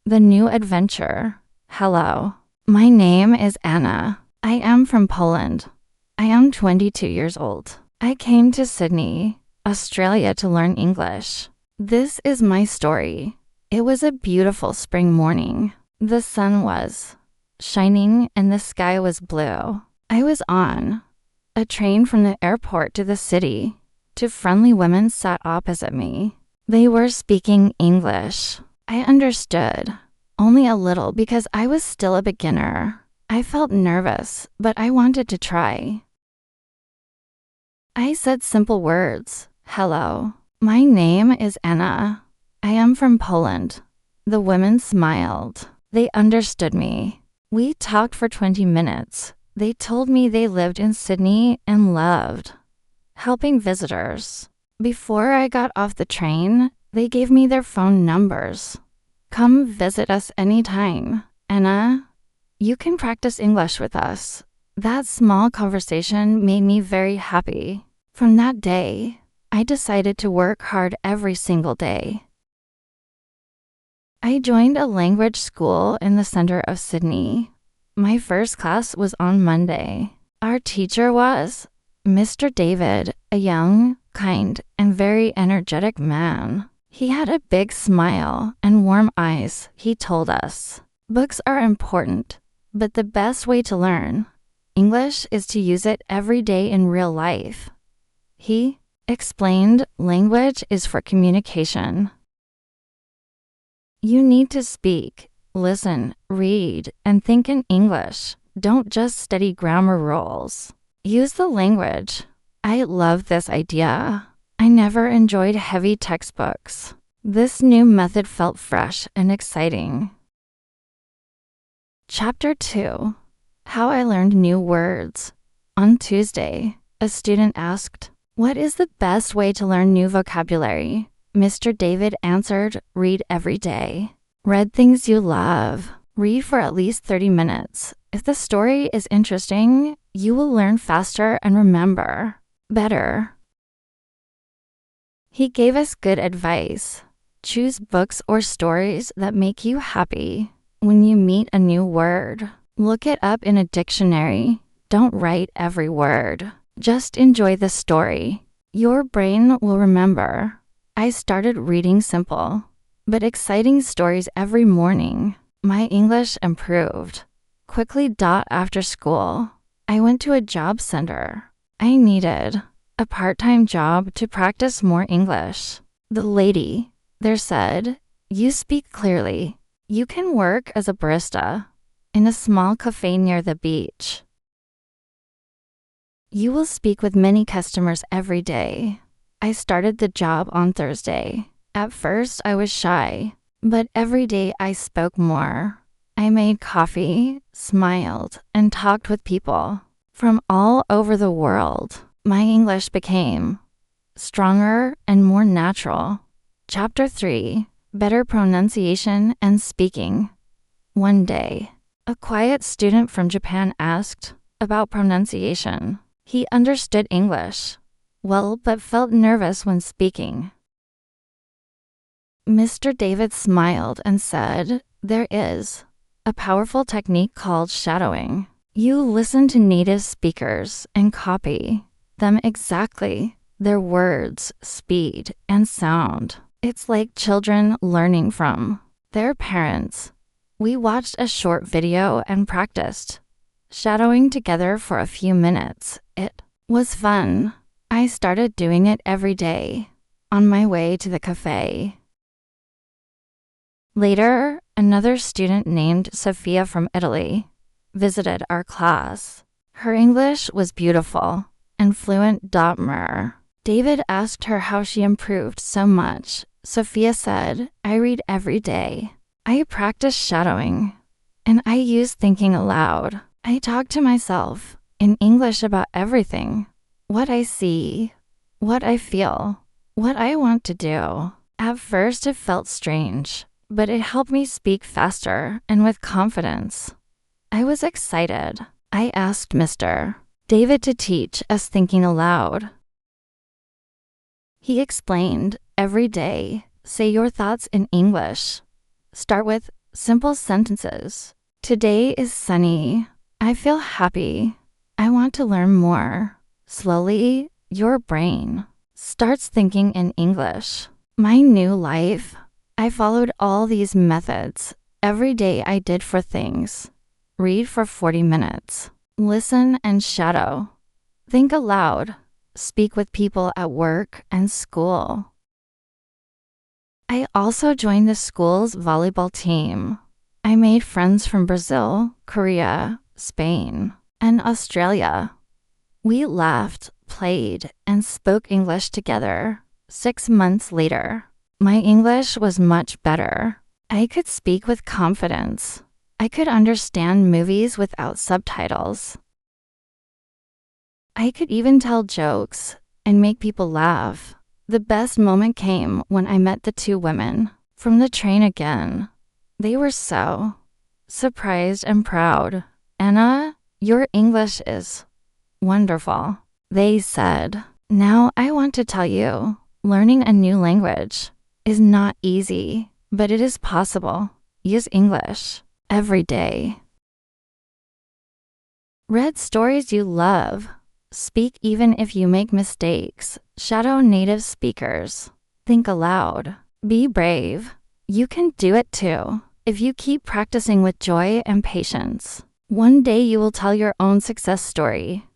The new adventure. Hello. My name is Anna. I am from Poland. I am 22 years old. I came to Sydney, Australia to learn English. This is my story. It was a beautiful spring morning. The sun was shining and the sky was blue. I was on a train from the airport to the city. Two friendly women sat opposite me. They were speaking English. I understood, only a little because I was still a beginner. I felt nervous, but I wanted to try. I said simple words. Hello. My name is Anna. I am from Poland. The women smiled. They understood me. We talked for 20 minutes. They told me they lived in Sydney and loved helping visitors. Before I got off the train, they gave me their phone numbers. Come visit us anytime. Anna, you can practice English with us. That small conversation made me very happy. From that day, I decided to work hard every single day. I joined a language school in the center of Sydney. My first class was on Monday. Our teacher was Mr. David, a young, kind, and very energetic man. He had a big smile and warm eyes. He told us, books are important, but the best way to learn English is to use it every day in real life. He explained language is for communication. You need to speak, listen, read, and think in English. Don't just study grammar rules. Use the language. I love this idea. I never enjoyed heavy textbooks. This new method felt fresh and exciting. Chapter 2. How I learned new words. On Tuesday, a student asked, "What is the best way to learn new vocabulary?" Mr. David answered, "Read every day. Read things you love. Read for at least 30 minutes. If the story is interesting, you will learn faster and remember better." He gave us good advice. Choose books or stories that make you happy. When you meet a new word, look it up in a dictionary. Don't write every word. Just enjoy the story. Your brain will remember. I started reading simple, but exciting stories every morning. My English improved. Quickly. After school, I went to a job center. I needed a part-time job to practice more English. The lady there said, "You speak clearly. You can work as a barista in a small cafe near the beach. You will speak with many customers every day." I started the job on Thursday. At first, I was shy, but every day I spoke more. I made coffee, smiled, and talked with people from all over the world. My English became stronger and more natural. Chapter 3. Better pronunciation and speaking. One day, a quiet student from Japan asked about pronunciation. He understood English well, but felt nervous when speaking. Mr. David smiled and said, "There is a powerful technique called shadowing. You listen to native speakers and copy them exactly, their words, speed, and sound. It's like children learning from their parents." We watched a short video and practiced shadowing together for a few minutes. It was fun. I started doing it every day on my way to the cafe. Later, another student named Sophia from Italy visited our class. Her English was beautiful and fluent. David asked her how she improved so much. Sophia said, "I read every day. I practice shadowing, and I use thinking aloud. I talk to myself in English about everything. What I see, what I feel, what I want to do." At first it felt strange, but it helped me speak faster and with confidence. I was excited. I asked Mr. David to teach us thinking aloud. He explained, every day, say your thoughts in English. Start with, Simple sentences. Today is sunny. I feel happy. I want to learn more. Slowly, your brain starts thinking in English. My new life. I followed all these methods. Every day I did 4 things. Read for 40 minutes. Listen and shadow. Think aloud. Speak with people at work and school. I also joined the school's volleyball team. I made friends from Brazil, Korea, Spain, and Australia. We laughed, played, and spoke English together. 6 months later, my English was much better. I could speak with confidence. I could understand movies without subtitles. I could even tell jokes and make people laugh. The best moment came when I met the 2 women from the train again. They were so surprised and proud. Anna, your English is wonderful. They said, now I want to tell you, learning a new language is not easy, but it is possible. Use English every day. Read stories you love. Speak even if you make mistakes. Shadow native speakers. Think aloud. Be brave. You can do it too. If you keep practicing with joy and patience, one day you will tell your own success story.